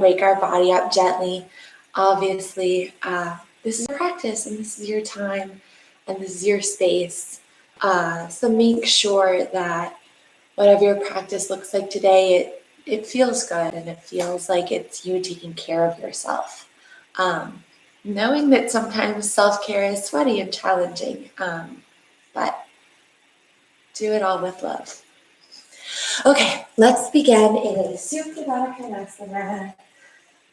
wake our body up gently. Obviously, this is your practice and this is your time and this is your space. So make sure that whatever your practice looks like today, it feels good and it feels like it's you taking care of yourself. Knowing that sometimes self-care is sweaty and challenging, but do it all with love. Okay, let's begin in a Supta Baddha Konasana.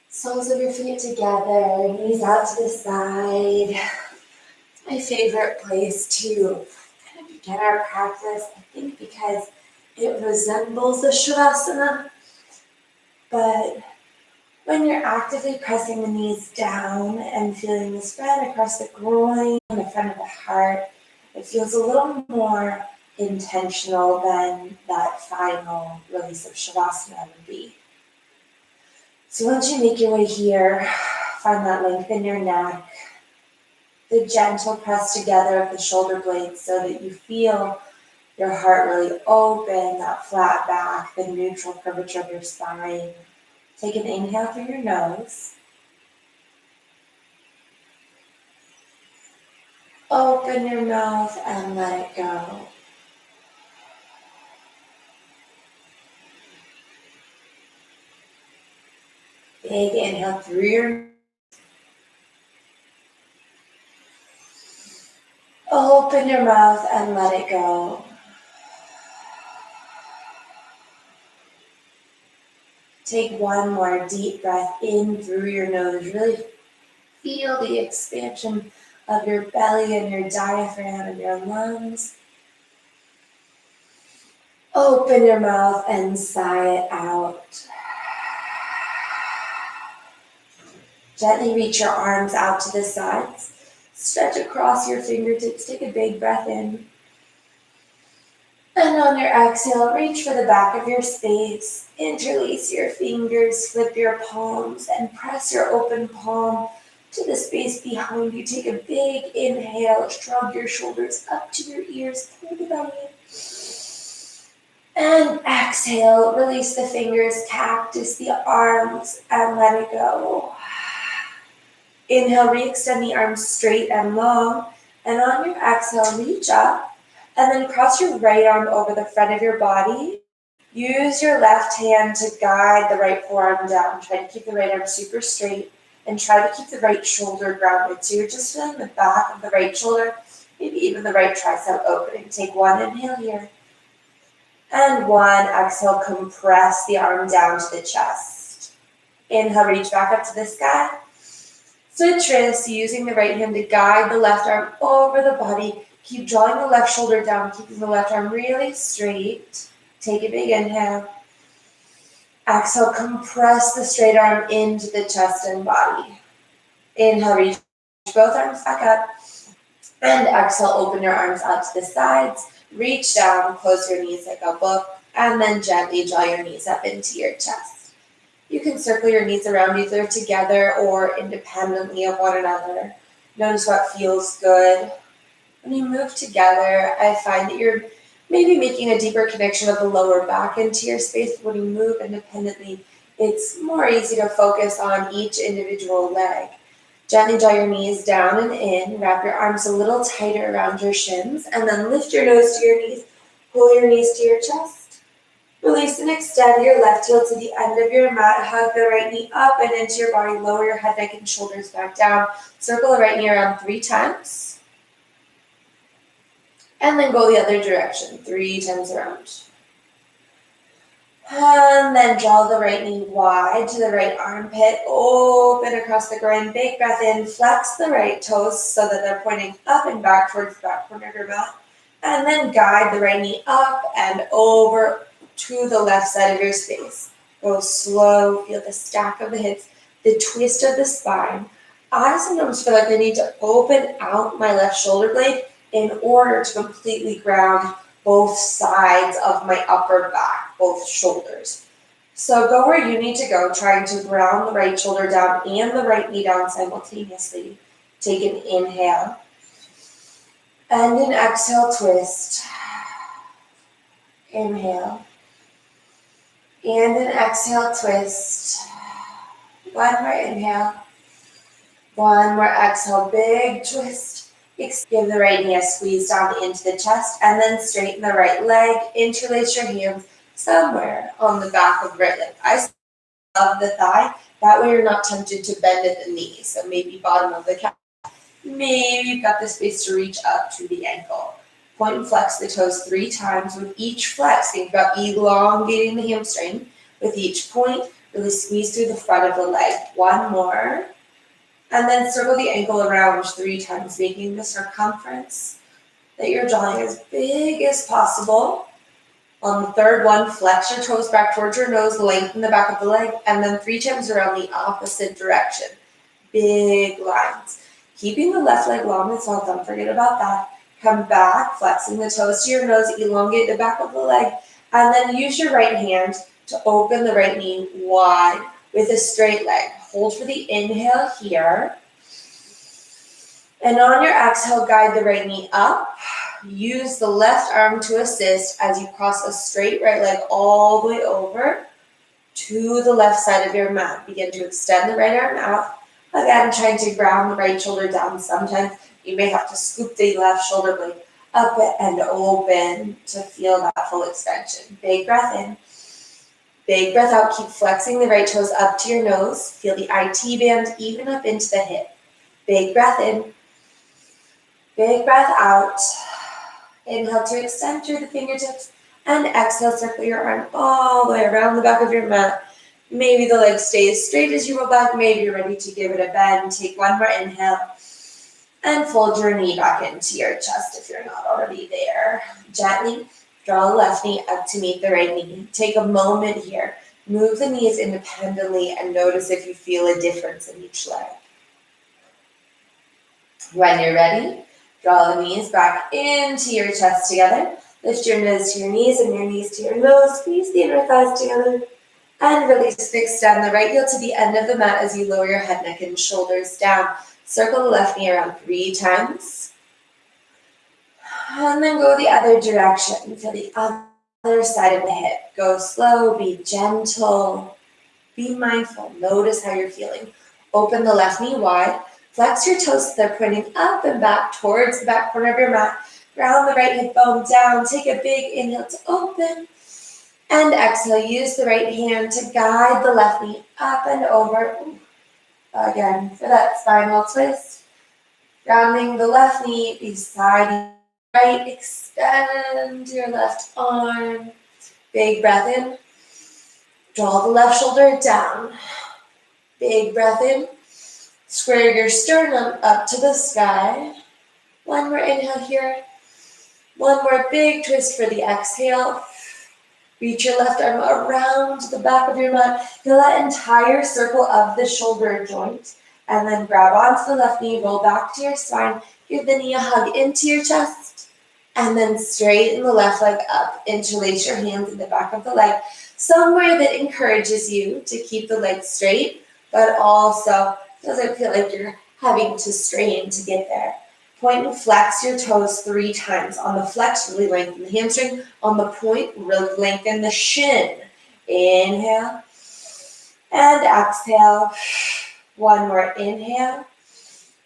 Soles of your feet together, knees out to the side. It's my favorite place to kind of begin our practice, I think because it resembles a Shavasana, but when you're actively pressing the knees down and feeling the spread across the groin and the front of the heart, it feels a little more intentional than that final release of Shavasana would be. So once you make your way here, find that length in your neck, the gentle press together of the shoulder blades so that you feel your heart really open, that flat back, the neutral curvature of your spine. Take an inhale through your nose. Open your mouth and let it go. Big inhale through your nose. Open your mouth and let it go. Take one more deep breath in through your nose. Really feel the expansion of your belly and your diaphragm and your lungs. Open your mouth and sigh it out. Gently reach your arms out to the sides. Stretch across your fingertips. Take a big breath in. And on your exhale, reach for the back of your space. Interlace your fingers, flip your palms, and press your open palm to the space behind you. Take a big inhale, shrug your shoulders up to your ears, pull the belly in. And exhale, release the fingers, cactus the arms, and let it go. Inhale, re-extend the arms straight and long. And on your exhale, reach up. And then cross your right arm over the front of your body. Use your left hand to guide the right forearm down. Try to keep the right arm super straight and try to keep the right shoulder grounded. So you're just feeling the back of the right shoulder, maybe even the right tricep opening. Take one inhale here. And one exhale, compress the arm down to the chest. Inhale, reach back up to the sky. Switch wrists, using the right hand to guide the left arm over the body. Keep drawing the left shoulder down, keeping the left arm really straight. Take a big inhale. Exhale, compress the straight arm into the chest and body. Inhale, reach both arms back up. And exhale, open your arms out to the sides. Reach down, close your knees like a book, and then gently draw your knees up into your chest. You can circle your knees around either together or independently of one another. Notice what feels good. When you move together, I find that you're maybe making a deeper connection of the lower back into your space. When you move independently, it's more easy to focus on each individual leg. Gently draw your knees down and in. Wrap your arms a little tighter around your shins, and then lift your nose to your knees. Pull your knees to your chest. Release and extend your left heel to the end of your mat. Hug the right knee up and into your body. Lower your head, neck, and shoulders back down. Circle the right knee around 3 times. And then go the other direction, 3 times around. And then draw the right knee wide to the right armpit, open across the groin, big breath in, flex the right toes so that they're pointing up and back towards the back corner of your mat. And then guide the right knee up and over to the left side of your space. Go slow, feel the stack of the hips, the twist of the spine. I sometimes feel like I need to open out my left shoulder blade in order to completely ground both sides of my upper back, both shoulders. So go where you need to go, trying to ground the right shoulder down and the right knee down simultaneously. Take an inhale. And an exhale, twist. Inhale. And an exhale, twist. One more inhale. One more exhale, big twist. Give the right knee a squeeze down into the chest, and then straighten the right leg. Interlace your hands somewhere on the back of the right leg. I love the thigh. That way you're not tempted to bend at the knee. So maybe bottom of the calf. Maybe you've got the space to reach up to the ankle. Point and flex the toes 3 times. With each flex, think about elongating the hamstring. With each point, really squeeze through the front of the leg. One more. And then circle the ankle around 3 times, making the circumference that you're drawing as big as possible. On the third one, flex your toes back towards your nose, lengthen the back of the leg, and then 3 times around the opposite direction. Big lines. Keeping the left leg long as well, don't forget about that. Come back, flexing the toes to your nose, elongate the back of the leg, and then use your right hand to open the right knee wide with a straight leg. Hold for the inhale here. And on your exhale, guide the right knee up. Use the left arm to assist as you cross a straight right leg all the way over to the left side of your mat. Begin to extend the right arm out. Again, trying to ground the right shoulder down. Sometimes you may have to scoop the left shoulder blade up and open to feel that full extension. Big breath in. Big breath out. Keep flexing the right toes up to your nose. Feel the IT band even up into the hip. Big breath in. Big breath out. Inhale to extend through the fingertips. And exhale, circle your arm all the way around the back of your mat. Maybe the leg stays straight as you roll back. Maybe you're ready to give it a bend. Take one more inhale. And fold your knee back into your chest if you're not already there. Gently draw the left knee up to meet the right knee. Take a moment here. Move the knees independently and notice if you feel a difference in each leg. When you're ready, draw the knees back into your chest together. Lift your nose to your knees and your knees to your nose. Squeeze the inner thighs together. And release, extend the right heel to the end of the mat as you lower your head, neck, and shoulders down. Circle the left knee around 3 times. And then go the other direction. Feel the other side of the hip. Go slow, be gentle, be mindful. Notice how you're feeling. Open the left knee wide. Flex your toes so they're pointing up and back towards the back corner of your mat. Ground the right hip bone down. Take a big inhale to open. And exhale, use the right hand to guide the left knee up and over. Again, for that spinal twist. Grounding the left knee beside your right. Extend your left arm. Big breath in. Draw the left shoulder down. Big breath in. Square your sternum up to the sky. One more inhale here. One more big twist for the exhale. Reach your left arm around the back of your mat. Feel that entire circle of the shoulder joint. And then grab onto the left knee, roll back to your spine. Give the knee a hug into your chest. And then straighten the left leg up. Interlace your hands in the back of the leg. Somewhere that encourages you to keep the leg straight, but also doesn't feel like you're having to strain to get there. Point and flex your toes 3 times. On the flex, really lengthen the hamstring. On the point, really lengthen the shin. Inhale and exhale. One more inhale.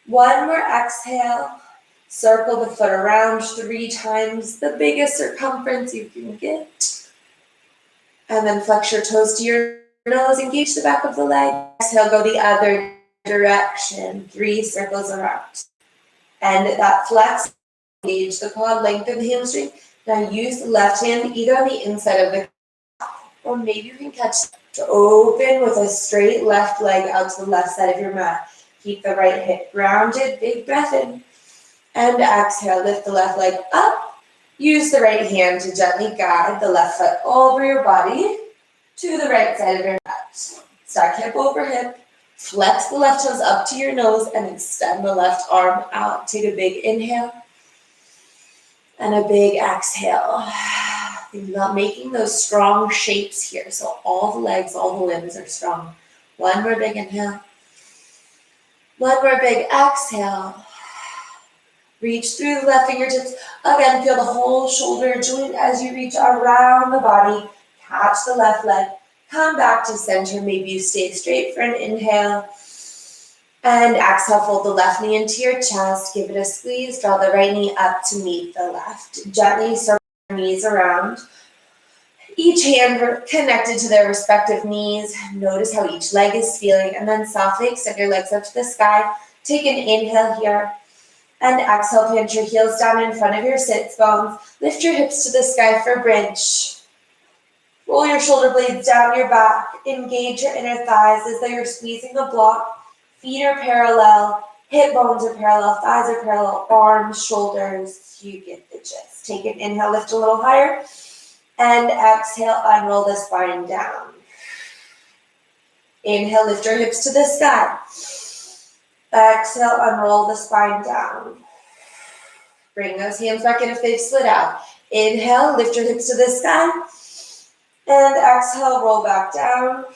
One more exhale. Circle the foot around 3 times, the biggest circumference you can get. And then flex your toes to your nose, engage the back of the leg. Exhale, go the other direction, 3 circles around. And that flex, engage the quad, lengthen the hamstring. Now use the left hand either on the inside of the calf, or maybe you can catch to open with a straight left leg out to the left side of your mat. Keep the right hip grounded, big breath in. And exhale, lift the left leg up. Use the right hand to gently guide the left foot over your body to the right side of your mat. Stack hip over hip. Flex the left toes up to your nose and extend the left arm out. Take a big inhale and a big exhale. Think about making those strong shapes here. So all the legs, all the limbs are strong. One more big inhale. One more big exhale. Reach through the left fingertips. Again, feel the whole shoulder joint as you reach around the body. Catch the left leg. Come back to center. Maybe you stay straight for an inhale. And exhale, fold the left knee into your chest. Give it a squeeze. Draw the right knee up to meet the left. Gently circle your knees around. Each hand connected to their respective knees. Notice how each leg is feeling. And then softly extend your legs up to the sky. Take an inhale here. And exhale, plant your heels down in front of your sits bones. Lift your hips to the sky for bridge. Roll your shoulder blades down your back. Engage your inner thighs as though you're squeezing a block. Feet are parallel. Hip bones are parallel. Thighs are parallel. Arms, shoulders. You get the gist. Take an inhale, lift a little higher. And exhale, unroll the spine down. Inhale, lift your hips to the sky. Exhale, unroll the spine down. Bring those hands back in if they've slid out. Inhale, lift your hips to the sky. And exhale, roll back down.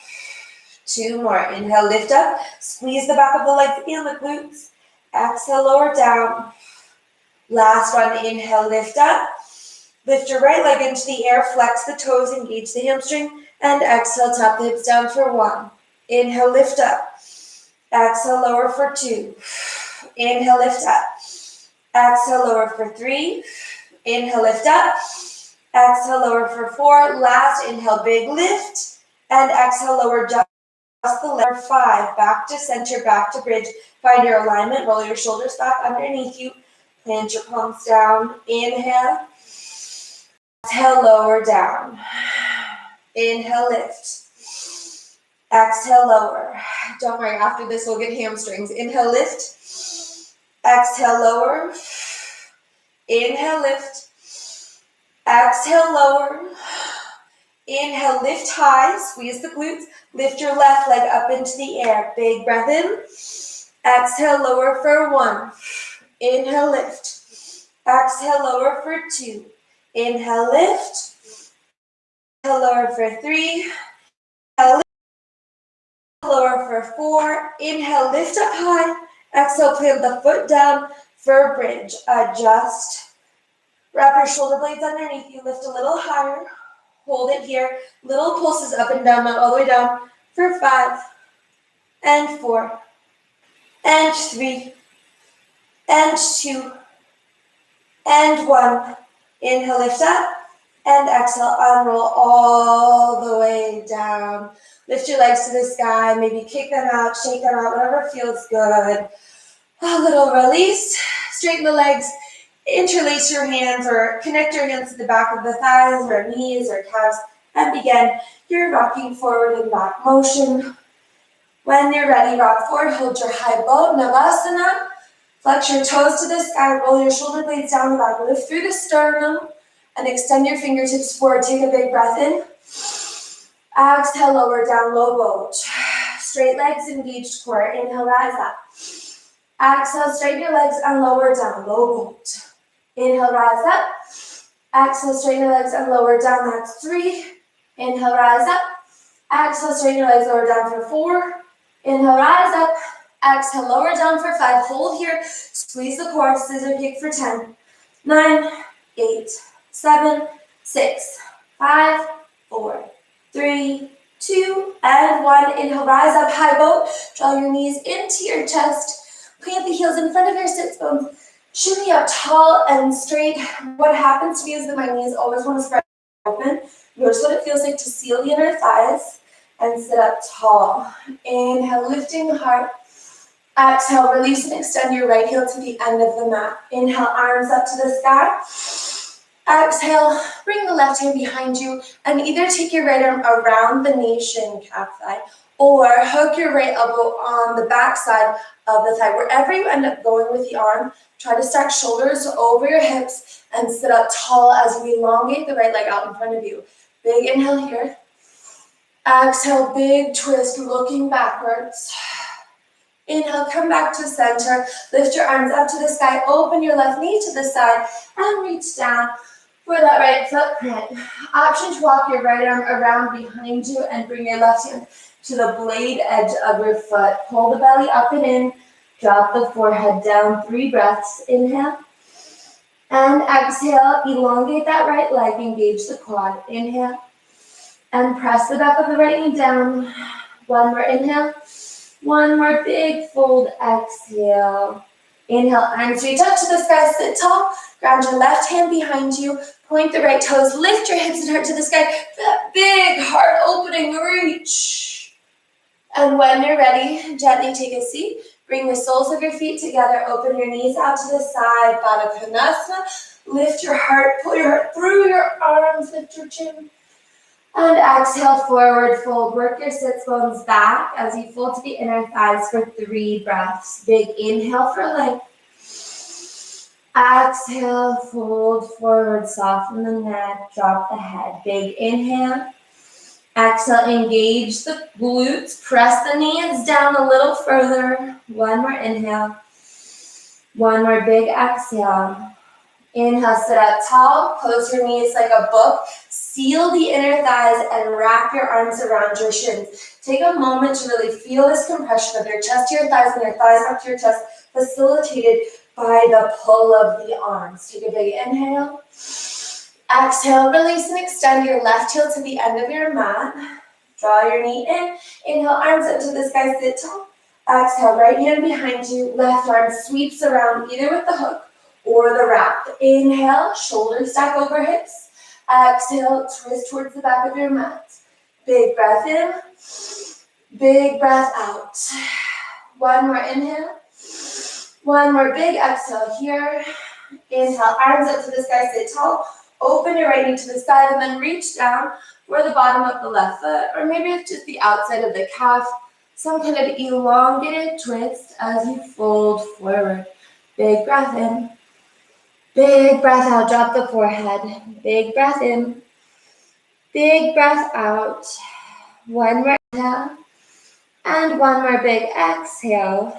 2 more. Inhale, lift up. Squeeze the back of the legs and the glutes. Exhale, lower down. Last one. Inhale, lift up. Lift your right leg into the air. Flex the toes. Engage the hamstring. And exhale, tap the hips down for 1. Inhale, lift up. Exhale, lower for 2. Inhale, lift up. Exhale, lower for 3. Inhale, lift up. Exhale, lower for 4. Last, inhale, big lift. And exhale, lower just the leg. 5. Back to center, back to bridge. Find your alignment. Roll your shoulders back underneath you. Plant your palms down. Inhale. Exhale, lower down. Inhale, lift. Exhale, lower. Don't worry, after this we'll get hamstrings. Inhale, lift. Exhale, lower. Inhale, lift. Exhale, lower. Inhale, lift high. Squeeze the glutes. Lift your left leg up into the air. Big breath in. Exhale, lower for 1. Inhale, lift. Exhale, lower for 2. Inhale, lift. Exhale, lower for 3. Inhale, lift. Lower for 4. Inhale, lift up high. Exhale, plant the foot down for bridge. Adjust. Wrap your shoulder blades underneath you. Lift a little higher. Hold it here. Little pulses up and down, not all the way down. For 5 and 4 and 3 and 2 and 1. Inhale, lift up. And exhale, unroll all the way down. Lift your legs to the sky. Maybe kick them out, shake them out, whatever feels good. A little release. Straighten the legs. Interlace your hands or connect your hands to the back of the thighs or knees or calves and begin your rocking forward and back motion. When you're ready, rock forward, hold your high boat, Navasana. Flex your toes to the sky, roll your shoulder blades down the back, lift through the sternum and extend your fingertips forward. Take a big breath in. Exhale, lower down, low boat. Straight legs, engaged core. Inhale, rise up. Exhale, straighten your legs and lower down, low boat. Inhale, rise up. Exhale, straighten your legs and lower down. That's 3. Inhale, rise up. Exhale, straighten your legs, lower down for 4. Inhale, rise up. Exhale, lower down for 5. Hold here. Squeeze the core. Scissor kick for 10. 9, 8, 7, 6, 5, 4, 3, 2, and 1. Inhale, rise up, high boat. Draw your knees into your chest. Plant the heels in front of your sits bones. Shimmy up tall and straight. What happens to me is that my knees always want to spread open. Notice what it feels like to seal the inner thighs and sit up tall. Inhale, lifting the heart. Exhale, release and extend your right heel to the end of the mat. Inhale, arms up to the sky. Exhale, bring the left hand behind you and either take your right arm around the knee, shin, calf, thigh, or hook your right elbow on the back side of the thigh. Wherever you end up going with the arm, try to stack shoulders over your hips and sit up tall as we elongate the right leg out in front of you. Big inhale here. Exhale, big twist, looking backwards. Inhale, come back to center. Lift your arms up to the sky. Open your left knee to the side and reach down for that right foot plant. Option to walk your right arm around behind you and bring your left hand to the blade edge of your foot. Pull the belly up and in. Drop the forehead down. 3 breaths. Inhale. And exhale. Elongate that right leg. Engage the quad. Inhale. And press the back of the right knee down. One more inhale. One more big fold, exhale. Inhale, arms reach up to the sky, sit tall. Ground your left hand behind you. Point the right toes, lift your hips and heart to the sky. That big heart opening reach. And when you're ready, gently take a seat. Bring the soles of your feet together. Open your knees out to the side. Baddha Konasana. Lift your heart. Pull your heart through your arms. Lift your chin. And exhale, forward fold. Work your sits bones back as you fold to the inner thighs for 3 breaths. Big inhale for length. Exhale, fold forward, soften the neck, drop the head. Big inhale. Exhale, engage the glutes. Press the knees down a little further. One more inhale. One more big exhale. Inhale, sit up tall. Close your knees like a book. Seal the inner thighs and wrap your arms around your shins. Take a moment to really feel this compression of your chest to your thighs and your thighs up to your chest, facilitated by the pull of the arms. Take a big inhale. Exhale, release and extend your left heel to the end of your mat. Draw your knee in. Inhale, arms up to the sky, sit tall. Exhale, right hand behind you. Left arm sweeps around either with the hook or the wrap. Inhale, shoulders stack over hips. Exhale, twist towards the back of your mat. Big breath in. Big breath out. One more inhale. One more big exhale here. Inhale, arms up to the sky, sit tall. Open your right knee to the side and then reach down for the bottom of the left foot, or maybe it's just the outside of the calf. Some kind of elongated twist as you fold forward. Big breath in. Big breath out, drop the forehead. Big breath in. Big breath out. One more inhale. And one more big exhale.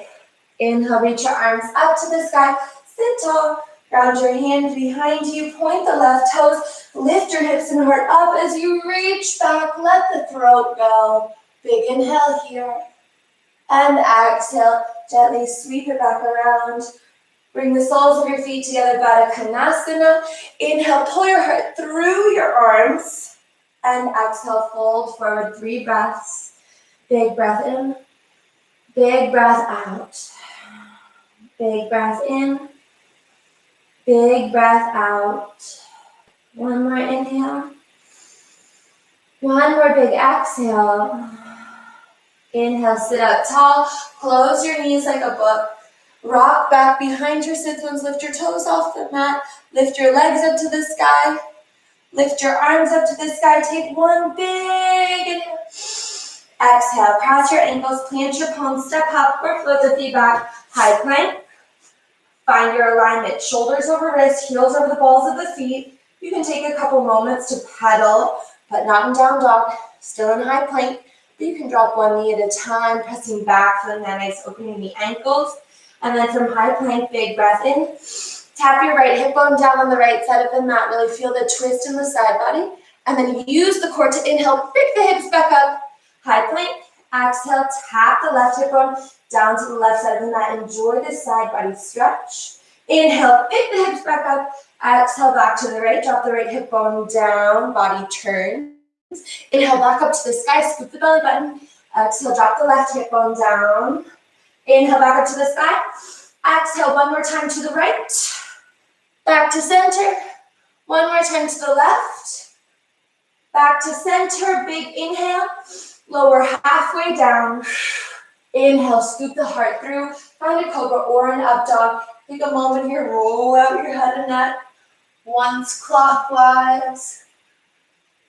Inhale, reach your arms up to the sky. Sit tall. Ground your hands behind you. Point the left toes. Lift your hips and heart up as you reach back. Let the throat go. Big inhale here. And exhale. Gently sweep it back around. Bring the soles of your feet together, Baddha Konasana. Inhale, pull your heart through your arms. And exhale, fold forward 3 breaths. Big breath in. Big breath out. Big breath in. Big breath out. One more inhale. One more big exhale. Inhale, sit up tall. Close your knees like a book. Rock back behind your sit bones. Lift your toes off the mat. Lift your legs up to the sky. Lift your arms up to the sky. Take one big inhale. Exhale. Cross your ankles. Plant your palms. Step up or float the feet back. High plank. Find your alignment. Shoulders over wrists. Heels over the balls of the feet. You can take a couple moments to pedal, but not in down dog. Still in high plank. But you can drop one knee at a time, pressing back, feeling that nice opening in the ankles. And then from high plank, big breath in. Tap your right hip bone down on the right side of the mat. Really feel the twist in the side body. And then use the core to inhale. Pick the hips back up. High plank. Exhale. Tap the left hip bone down to the left side of the mat. Enjoy this side body stretch. Inhale. Pick the hips back up. Exhale. Back to the right. Drop the right hip bone down. Body turns. Inhale. Back up to the sky. Scoop the belly button. Exhale. Drop the left hip bone down. Inhale, back up to the sky. Exhale, one more time to the right. Back to center. One more time to the left. Back to center, big inhale. Lower halfway down. Inhale, scoop the heart through. Find a cobra or an up dog. Take a moment here, roll out your head and neck. Once clockwise.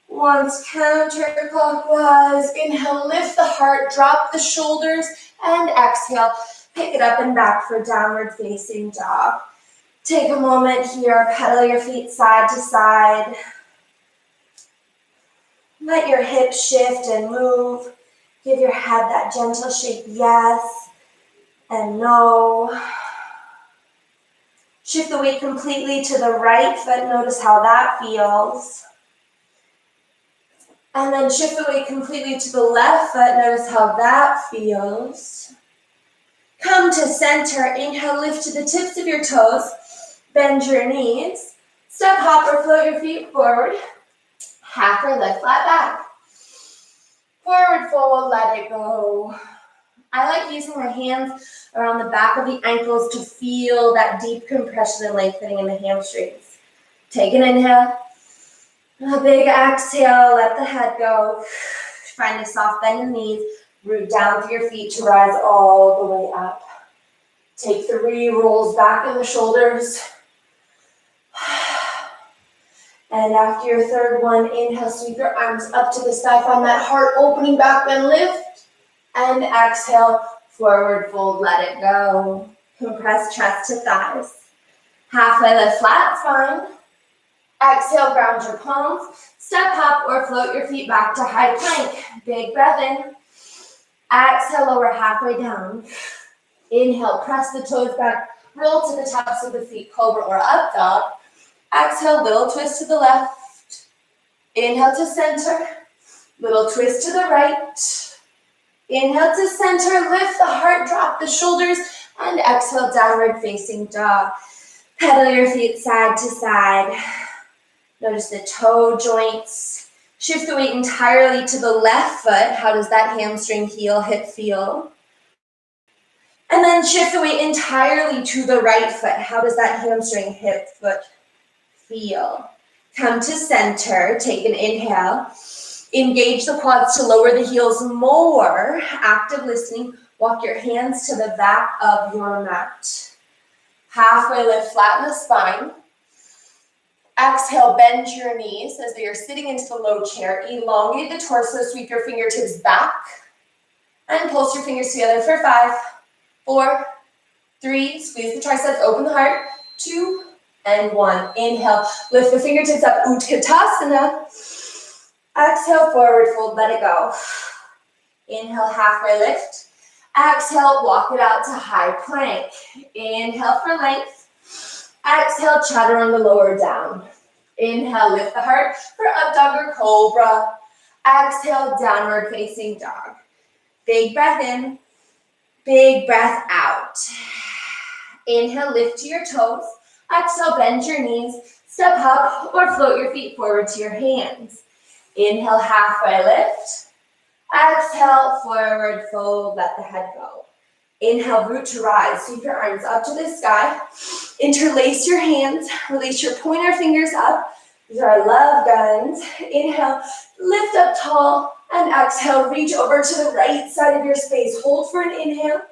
Once counterclockwise. Inhale, lift the heart, drop the shoulders. And exhale, pick it up and back for downward facing dog. Take a moment here, pedal your feet side to side. Let your hips shift and move. Give your head that gentle shake, yes and no. Shift the weight completely to the right foot. Notice how that feels. And then shift the weight completely to the left foot. Notice how that feels. Come to center. Inhale, lift to the tips of your toes. Bend your knees. Step, hop, or float your feet forward. Halfway lift, flat back. Forward fold, let it go. I like using my hands around the back of the ankles to feel that deep compression and lengthening in the hamstrings. Take an inhale. A big exhale, let the head go. Find a soft bend in the knees. Root down through your feet to rise all the way up. Take 3 rolls back in the shoulders. And after your third one, inhale, sweep your arms up to the sky. Find that heart opening back, then lift. And exhale, forward fold, let it go. Compress chest to thighs. Halfway lift, flat spine. Exhale, ground your palms. Step up or float your feet back to high plank. Big breath in. Exhale, lower halfway down. Inhale, press the toes back. Roll to the tops of the feet, cobra or up dog. Exhale, little twist to the left. Inhale to center. Little twist to the right. Inhale to center. Lift the heart, drop the shoulders. And exhale, downward facing dog. Pedal your feet side to side. Notice the toe joints. Shift the weight entirely to the left foot. How does that hamstring, heel, hip feel? And then shift the weight entirely to the right foot. How does that hamstring, hip, foot feel? Come to center. Take an inhale. Engage the quads to lower the heels more. Active listening. Walk your hands to the back of your mat. Halfway lift, flatten the spine. Exhale, bend your knees as you're sitting into the low chair. Elongate the torso, sweep your fingertips back. And pulse your fingers together for 5, 4, 3. Squeeze the triceps, open the heart. 2 and 1. Inhale, lift the fingertips up, Utkatasana. Exhale, forward fold, let it go. Inhale, halfway lift. Exhale, walk it out to high plank. Inhale for length. Exhale, chaturanga, lower down. Inhale, lift the heart for up dog or cobra. Exhale, downward facing dog. Big breath in, big breath out. Inhale, lift to your toes. Exhale, bend your knees. Step up or float your feet forward to your hands. Inhale, halfway lift. Exhale, forward fold, let the head go. Inhale, root to rise. Sweep your arms up to the sky. Interlace your hands. Release your pointer fingers up. These are our love guns. Inhale, lift up tall. And exhale, reach over to the right side of your space. Hold for an inhale.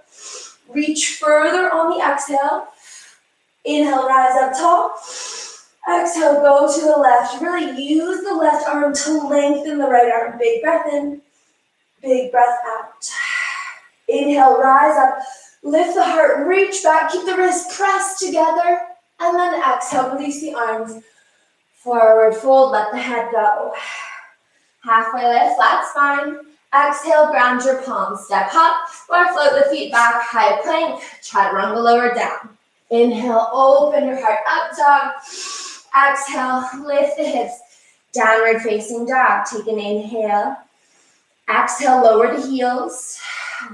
Reach further on the exhale. Inhale, rise up tall. Exhale, go to the left. Really use the left arm to lengthen the right arm. Big breath in. Big breath out. Inhale, rise up, lift the heart, reach back, keep the wrists pressed together, and then exhale, release the arms. Forward fold, let the head go. Halfway lift, flat spine. Exhale, ground your palms, step up, or float the feet back, high plank, chaturanga, lower down. Inhale, open your heart, up dog. Exhale, lift the hips, downward facing dog. Take an inhale. Exhale, lower the heels.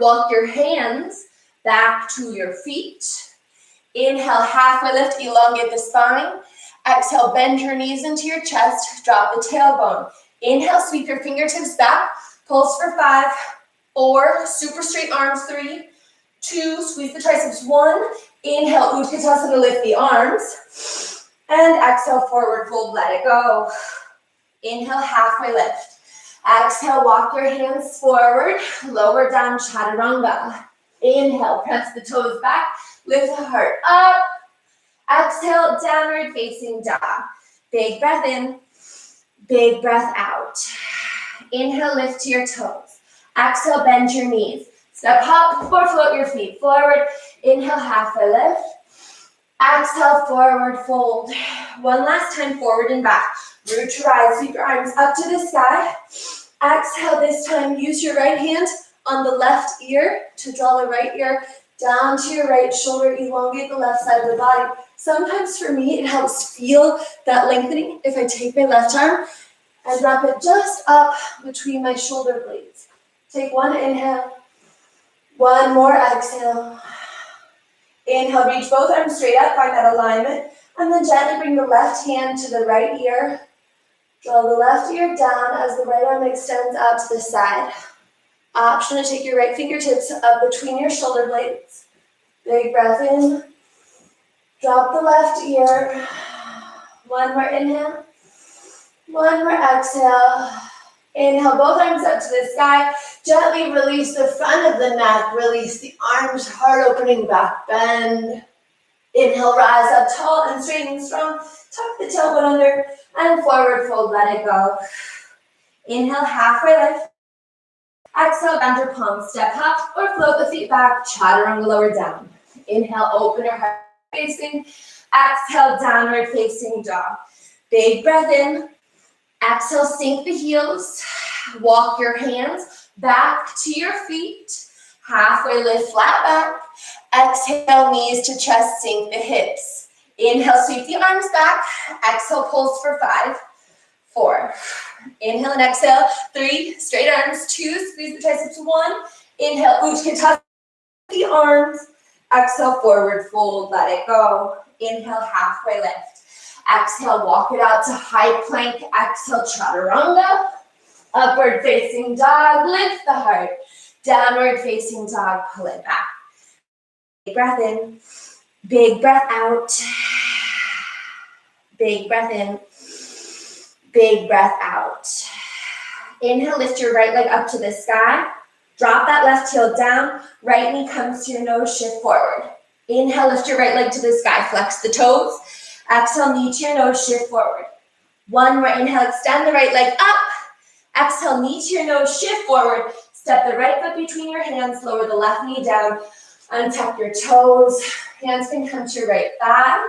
Walk your hands back to your feet. Inhale, halfway lift, elongate the spine. Exhale, bend your knees into your chest, drop the tailbone. Inhale, sweep your fingertips back, pulse for 5, 4, super straight arms, 3, 2, squeeze the triceps, 1. Inhale, Utkatasana, lift the arms. And exhale, forward fold, let it go. Inhale, halfway lift. Exhale, walk your hands forward, lower down, chaturanga. Inhale, press the toes back, lift the heart up. Exhale, downward facing dog. Big breath in, big breath out. Inhale, lift to your toes. Exhale, bend your knees. Step up or float your feet forward. Inhale, halfway lift. Exhale, forward fold. One last time, forward and back. Root to rise, sweep your arms up to the sky. Exhale, this time use your right hand on the left ear to draw the right ear down to your right shoulder, elongate the left side of the body. Sometimes for me, it helps feel that lengthening if I take my left arm and wrap it just up between my shoulder blades. Take one inhale, one more exhale. Inhale, reach both arms straight up, find that alignment, and then gently bring the left hand to the right ear. Draw the left ear down as the right arm extends out to the side. Option to take your right fingertips up between your shoulder blades. Big breath in. Drop the left ear. One more inhale. One more exhale. Inhale, both arms up to the sky. Gently release the front of the neck. Release the arms, heart opening back bend. Inhale, rise up tall and straight and strong. Tuck the tailbone under and forward fold, let it go. Inhale, halfway lift. Exhale, bend your palms, step up or float the feet back, chaturanga lower down. Inhale, open your heart facing. Exhale, downward facing dog. Big breath in. Exhale, sink the heels. Walk your hands back to your feet. Halfway lift, flat back. Exhale, knees to chest, sink the hips. Inhale, sweep the arms back. Exhale, pulse for 5, 4. Inhale and exhale. 3, straight arms. 2, squeeze the triceps. 1. Inhale, Utkatasana, the arms. Exhale, forward fold, let it go. Inhale, halfway lift. Exhale, walk it out to high plank. Exhale, chaturanga. Upward facing dog, lift the heart. Downward facing dog, pull it back. Big breath in. Big breath out. Big breath in. Big breath out. Inhale, lift your right leg up to the sky. Drop that left heel down. Right knee comes to your nose, shift forward. Inhale, lift your right leg to the sky. Flex the toes. Exhale, knee to your nose, shift forward. One more inhale, extend the right leg up. Exhale, knee to your nose, shift forward. Step the right foot between your hands, lower the left knee down. Untuck your toes. Hands can come to your right thigh.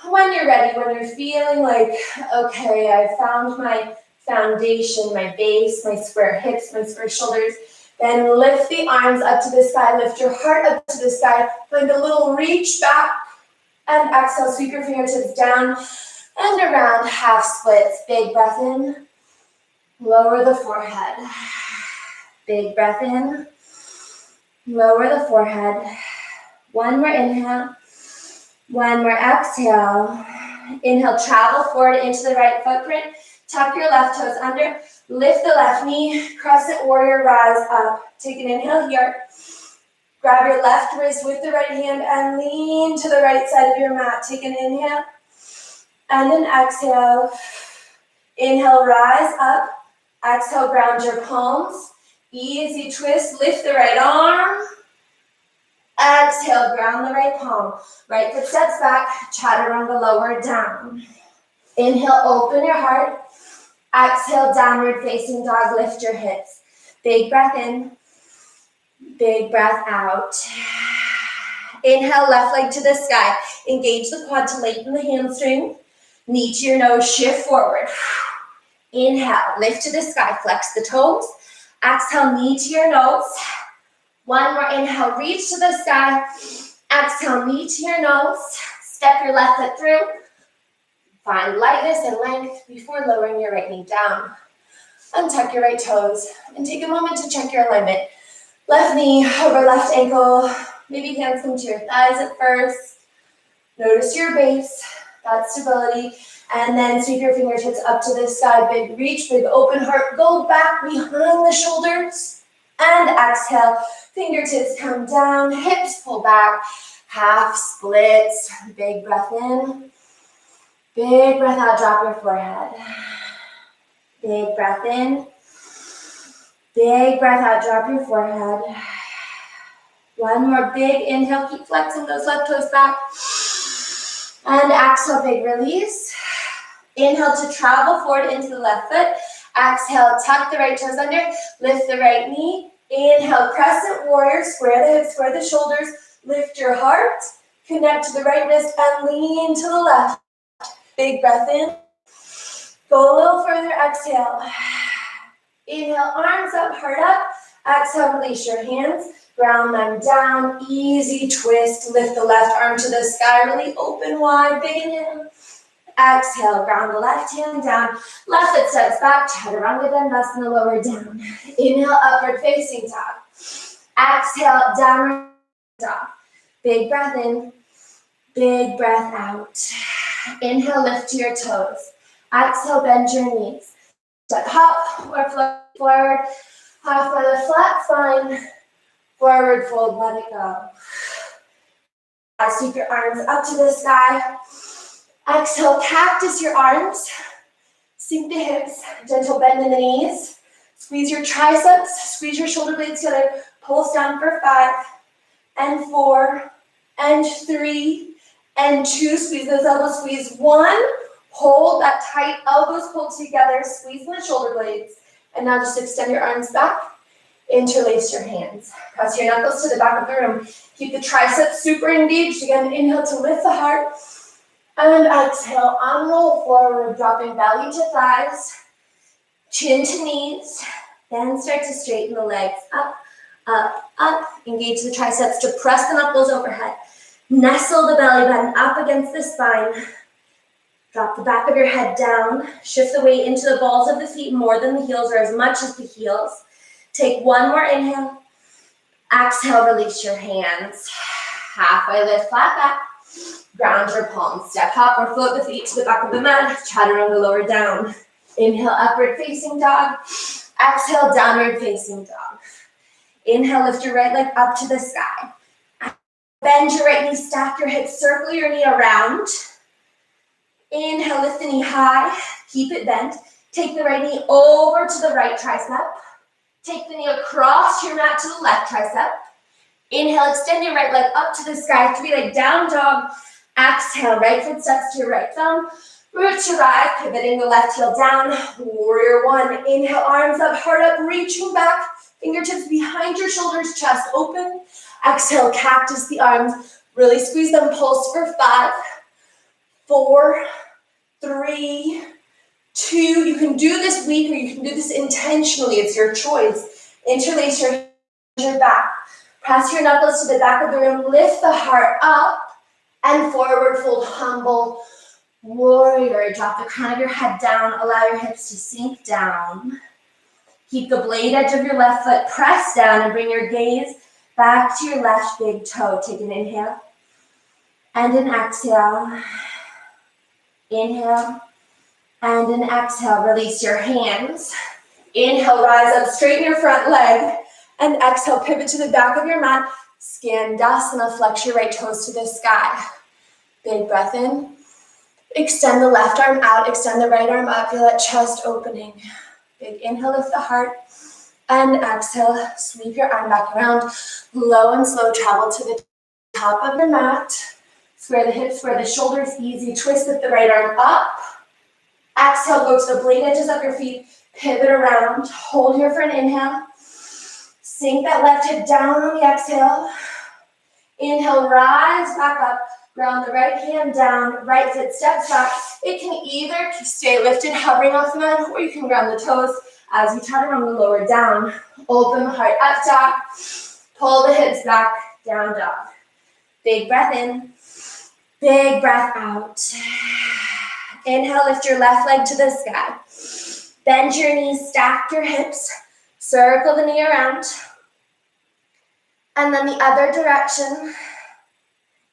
When you're ready, when you're feeling like, okay, I found my foundation, my base, my square hips, my square shoulders, then lift the arms up to the sky, lift your heart up to the sky, find a little reach back, and exhale, sweep your fingertips down and around, half splits. Big breath in, lower the forehead. Big breath in, lower the forehead. One more inhale, one more exhale. Inhale, travel forward into the right footprint. Tuck your left toes under. Lift the left knee. Crescent warrior, rise up. Take an inhale here. Grab your left wrist with the right hand and lean to the right side of your mat. Take an inhale and an exhale. Inhale, rise up. Exhale, ground your palms. Easy twist. Lift the right arm. Exhale, ground the right palm. Right foot steps back. Chaturanga lower down. Inhale, open your heart. Exhale, downward facing dog, lift your hips. Big breath in, big breath out. Inhale, left leg to the sky. Engage the quad to lengthen the hamstring. Knee to your nose, shift forward. Inhale, lift to the sky, flex the toes. Exhale, knee to your nose. One more inhale, reach to the sky. Exhale, knee to your nose. Step your left foot through. Find lightness and length before lowering your right knee down. Untuck your right toes and take a moment to check your alignment. Left knee over left ankle. Maybe hands come to your thighs at first. Notice your base, that stability. And then sweep your fingertips up to the sky. Big reach, big open heart. Go back behind the shoulders. And exhale. Fingertips come down. Hips pull back. Half splits. Big breath in. Big breath out, drop your forehead. Big breath in. Big breath out, drop your forehead. One more big inhale, keep flexing those left toes back. And exhale, big release. Inhale to travel forward into the left foot. Exhale, tuck the right toes under, lift the right knee. Inhale, crescent warrior, square the hips, square the shoulders. Lift your heart, connect to the right wrist and lean to the left. Big breath in. Go a little further, exhale. Inhale, arms up, heart up. Exhale, release your hands. Ground them down. Easy twist. Lift the left arm to the sky. Really open wide. Big inhale. Exhale, ground the left hand down. Left foot steps back. Chaturanga Dandasana, lower down. Inhale, upward facing dog. Exhale, downward dog. Big breath in. Big breath out. Inhale, lift to your toes. Exhale, bend your knees. Step hop or float forward. Halfway lift, flat spine. Forward fold, let it go. Sweep your arms up to the sky. Exhale, cactus your arms. Sink the hips, gentle bend in the knees. Squeeze your triceps, squeeze your shoulder blades together. Pulse down for 5 and 4 and 3 and 2. Squeeze those elbows, squeeze 1. Hold that tight, elbows pulled together, squeeze the shoulder blades. And now just extend your arms back, interlace your hands. Press your knuckles to the back of the room. Keep the triceps super engaged. Again, inhale to lift the heart. And exhale, unroll forward, dropping belly to thighs, chin to knees. Then start to straighten the legs up, up, up. Engage the triceps to press the knuckles overhead. Nestle the belly button up against the spine. Drop the back of your head down. Shift the weight into the balls of the feet more than the heels or as much as the heels. Take one more inhale. Exhale, release your hands. Halfway lift, flat back. Ground your palms. Step hop or float the feet to the back of the mat. Chaturanga lower down. Inhale, upward facing dog. Exhale, downward facing dog. Inhale, lift your right leg up to the sky. Bend your right knee, stack your hips, circle your knee around. Inhale, lift the knee high. Keep it bent. Take the right knee over to the right tricep. Take the knee across your mat to the left tricep. Inhale, extend your right leg up to the sky. 3-leg down dog. Exhale, right foot steps to your right thumb. Root to rise, pivoting the left heel down. Warrior 1. Inhale, arms up, heart up, reaching back. Fingertips behind your shoulders, chest open. Exhale, cactus the arms. Really squeeze them, pulse for 5, 4, 3, 2. You can do this weak or you can do this intentionally. It's your choice. Interlace your back. Press your knuckles to the back of the room. Lift the heart up and forward fold, humble warrior. Drop the crown of your head down. Allow your hips to sink down. Keep the blade edge of your left foot pressed down and bring your gaze back to your left big toe. Take an inhale and an exhale. Inhale and an exhale. Release your hands. Inhale, rise up, straighten your front leg. And exhale, pivot to the back of your mat. Skandasana, flex your right toes to the sky. Big breath in. Extend the left arm out, extend the right arm up. Feel that chest opening. Big inhale, lift the heart. And exhale, sweep your arm back around. Low and slow, travel to the top of the mat. Square the hips, square the shoulders, easy. Twist with the right arm up. Exhale, go to the blade edges of your feet. Pivot around. Hold here for an inhale. Sink that left hip down on the exhale. Inhale, rise back up. Ground the right hand down. Right foot steps back. It can either stay lifted, hovering off the mat, or you can ground the toes as you chaturanga lower down. Open the heart up dog. Pull the hips back, down dog. Big breath in. Big breath out. Inhale, lift your left leg to the sky. Bend your knees, stack your hips. Circle the knee around. And then the other direction.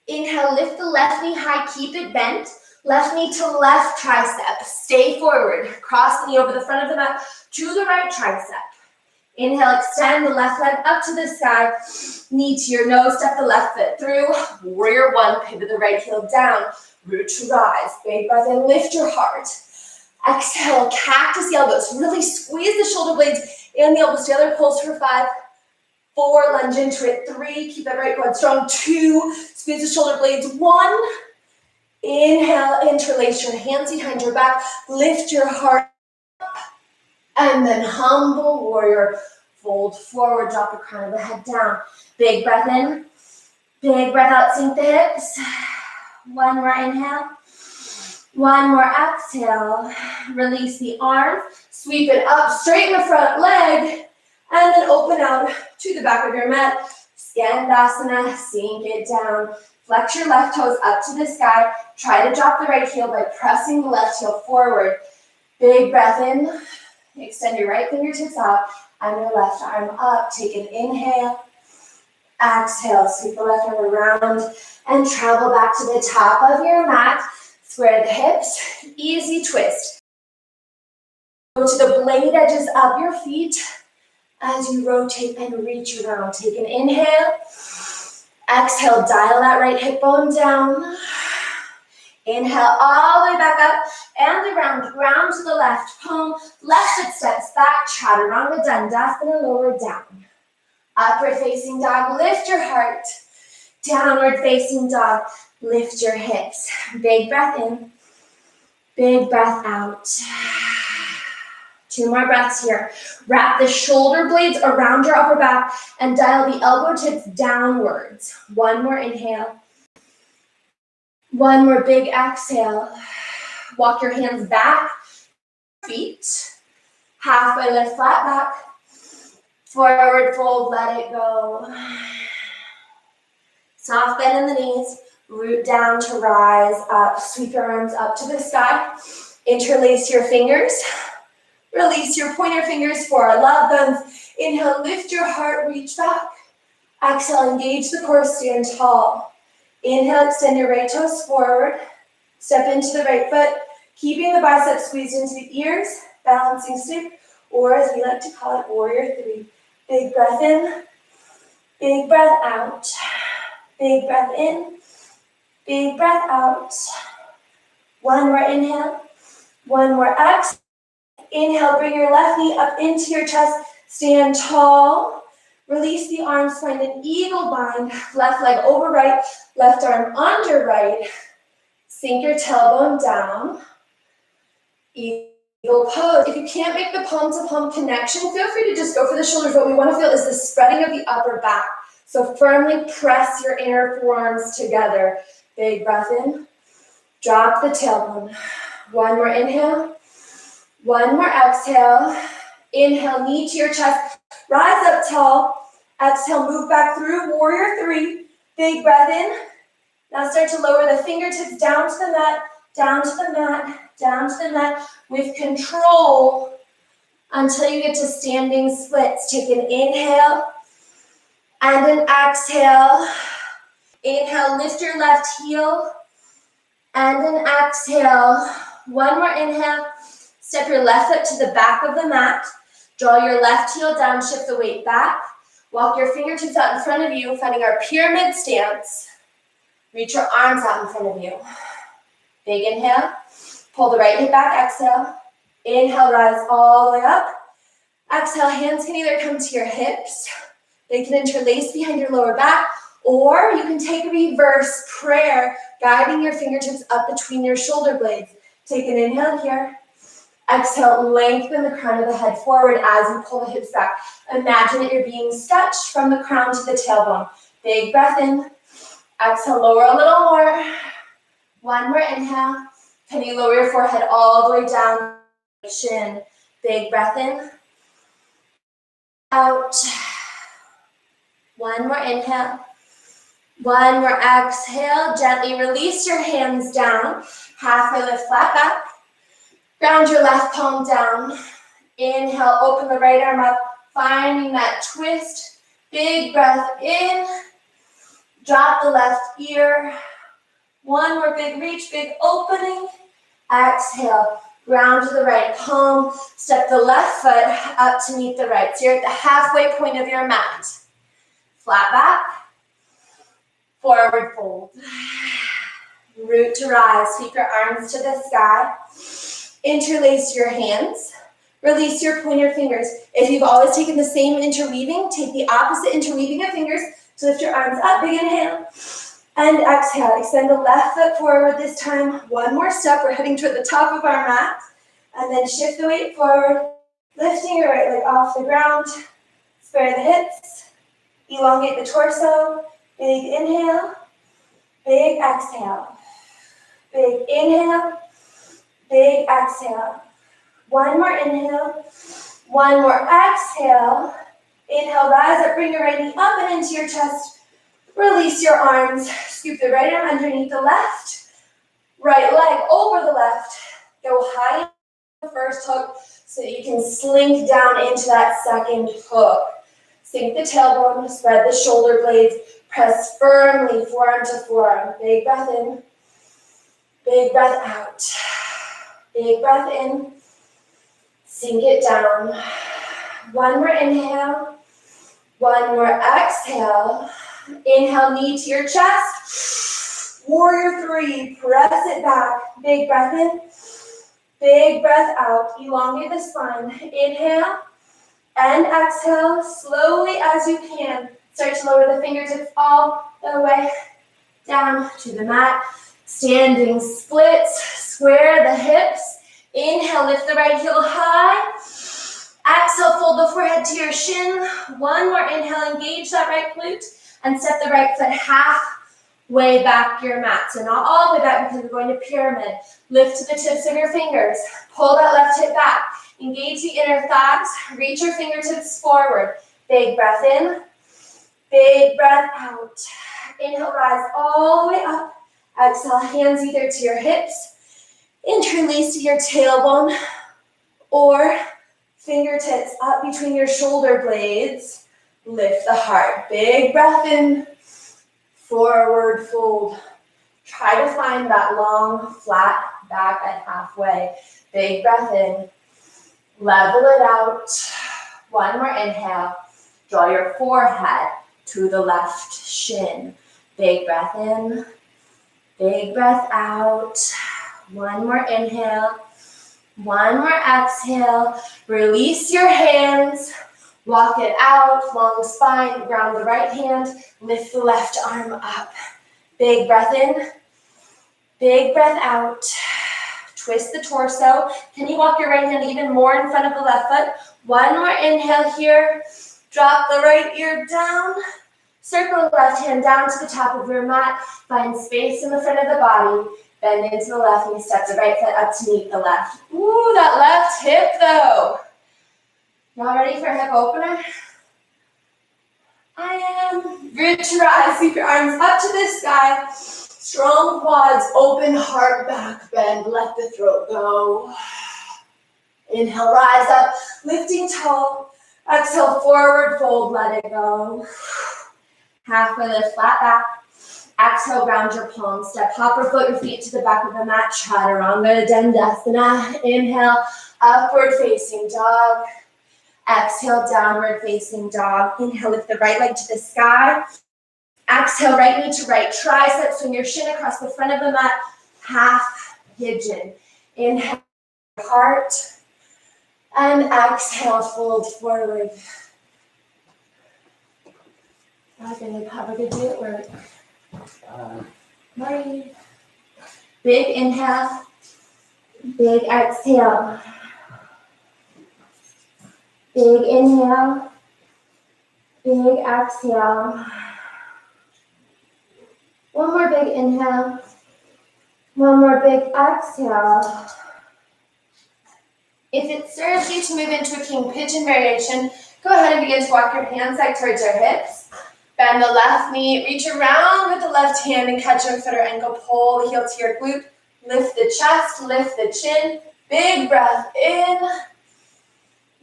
Inhale, lift the left knee high, keep it bent. Left knee to left tricep. Stay forward. Cross the knee over the front of the mat to the right tricep. Inhale, extend the left leg up to the sky. Knee to your nose, step the left foot through. Warrior 1, pivot the right heel down. Root to rise. Big breath in, lift your heart. Exhale, cactus the elbows. Really squeeze the shoulder blades and the elbows together. Pulse for 5, 4, lunge into it. 3, keep that right quad strong. 2, squeeze the shoulder blades. 1, inhale, interlace your hands behind your back. Lift your heart up. And then humble warrior. Fold forward, drop the crown of the head down. Big breath in. Big breath out, sink the hips. 1 more inhale. 1 more exhale. Release the arms. Sweep it up, straighten the front leg. And then open out to the back of your mat. Skandasana, sink it down. Flex your left toes up to the sky. Try to drop the right heel by pressing the left heel forward. Big breath in. Extend your right fingertips out and your left arm up. Take an inhale. Exhale, sweep the left arm around and travel back to the top of your mat. Square the hips, easy twist. Go to the blade edges of your feet as you rotate and reach around. Take an inhale. Exhale, dial that right hip bone down. Inhale all the way back up and around. Ground to the left palm. Left foot steps back. Chaturanga Dandasana, lower down. Upward facing dog, lift your heart. Downward facing dog, lift your hips. Big breath in. Big breath out. 2 more breaths here. Wrap the shoulder blades around your upper back and dial the elbow tips downwards. 1 more inhale. 1 more big exhale. Walk your hands back, feet. Halfway lift, flat back. Forward fold, let it go. Soft bend in the knees. Root down to rise up. Sweep your arms up to the sky. Interlace your fingers. Release your pointer fingers for our love guns. Inhale, lift your heart, reach back. Exhale, engage the core, stand tall. Inhale, extend your right toes forward. Step into the right foot, keeping the biceps squeezed into the ears, balancing stick, or as we like to call it, warrior 3. Big breath in, big breath out. Big breath in, big breath out. 1 more inhale, 1 more exhale. Inhale, bring your left knee up into your chest, stand tall. Release the arms, find an eagle bind. Left leg over right, left arm under right. Sink your tailbone down. Eagle pose. If you can't make the palm to palm connection, feel free to just go for the shoulders. What we want to feel is the spreading of the upper back. So firmly press your inner forearms together. Big breath in. Drop the tailbone. 1 more inhale. 1 more exhale. Inhale, knee to your chest. Rise up tall. Exhale, move back through. Warrior 3. Big breath in. Now start to lower the fingertips down to the mat, down to the mat, down to the mat with control until you get to standing splits. Take an inhale and an exhale. Inhale, lift your left heel and an exhale. 1 more inhale. Step your left foot to the back of the mat. Draw your left heel down, shift the weight back. Walk your fingertips out in front of you, finding our pyramid stance. Reach your arms out in front of you. Big inhale. Pull the right hip back, exhale. Inhale, rise all the way up. Exhale, hands can either come to your hips. They can interlace behind your lower back, or you can take a reverse prayer, guiding your fingertips up between your shoulder blades. Take an inhale here. Exhale, lengthen the crown of the head forward as you pull the hips back. Imagine that you're being stretched from the crown to the tailbone. Big breath in. Exhale, lower a little more. 1 more inhale. Can you lower your forehead all the way down? Chin. Big breath in. Out. 1 more inhale. 1 more exhale. Gently release your hands down. Halfway lift, flat back. Ground your left palm down. Inhale, open the right arm up, finding that twist. Big breath in. Drop the left ear. 1 more big reach, big opening. Exhale, ground to the right palm. Step the left foot up to meet the right. So you're at the halfway point of your mat. Flat back. Forward fold. Root to rise. Sweep your arms to the sky. Interlace your hands. Release your pointer fingers. If you've always taken the same interweaving, take the opposite interweaving of fingers to lift your arms up. Big inhale. And exhale. Extend the left foot forward this time. 1 more step. We're heading toward the top of our mat. And then shift the weight forward. Lifting your right leg off the ground. Square the hips. Elongate the torso. Big inhale. Big exhale. Big inhale. Big exhale. 1 more inhale. 1 more exhale. Inhale, rise up, bring your right knee up and into your chest. Release your arms. Scoop the right arm underneath the left. Right leg over the left. Go high in the first hook so that you can slink down into that second hook. Sink the tailbone, spread the shoulder blades. Press firmly forearm to forearm. Big breath in. Big breath out. Big breath in. Sink it down. One more inhale. One more exhale. Inhale, knee to your chest. Warrior three, press it back. Big breath in. Big breath out. Elongate the spine. Inhale and exhale slowly as you can. Start to lower the fingertips all the way down to the mat. Standing splits. Square the hips. Inhale, lift the right heel high. Exhale, fold the forehead to your shin. One more inhale, engage that right glute, and step the right foot halfway back your mat. So not all the way back because we're going to pyramid. Lift to the tips of your fingers. Pull that left hip back. Engage the inner thighs. Reach your fingertips forward. Big breath in. Big breath out. Inhale, rise all the way up. Exhale, hands either to your hips. Interlace to your tailbone. Or fingertips up between your shoulder blades. Lift the heart. Big breath in. Forward fold. Try to find that long, flat back at halfway. Big breath in. Level it out. One more inhale. Draw your forehead to the left shin. Big breath in. Big breath out. One more inhale. One more exhale. Release your hands. Walk it out. Long spine. Ground the right hand. Lift the left arm up. Big breath in. Big breath out. Twist the torso. Can you walk your right hand even more in front of the left foot? One more inhale here. Drop the right ear down. Circle the left hand down to the top of your mat. Find space in the front of the body. Bend into the left knee. Step the right foot up to meet the left. Ooh, that left hip though. Y'all ready for a hip opener? I am. Good to rise. Keep your arms up to the sky. Strong quads, open heart, back bend. Let the throat go. Inhale, rise up, lifting tall. Exhale, forward fold, let it go. Halfway lift, flat back. Exhale, ground your palms. Step, hop or float your feet to the back of the mat. Chaturanga Dandasana. Inhale, upward facing dog. Exhale, downward facing dog. Inhale, lift the right leg to the sky. Exhale, right knee to right tricep. Swing your shin across the front of the mat. Half pigeon. Inhale, heart. And exhale, fold forward. I'm going to have a good day at work. Bye. Big inhale. Big exhale. Big inhale. Big exhale. One more big inhale. One more big exhale. If it serves you to move into a king pigeon variation, go ahead and begin to walk your hands back towards your hips. Bend the left knee, reach around with the left hand and catch your foot or ankle. Pull the heel to your glute. Lift the chest, lift the chin. Big breath in.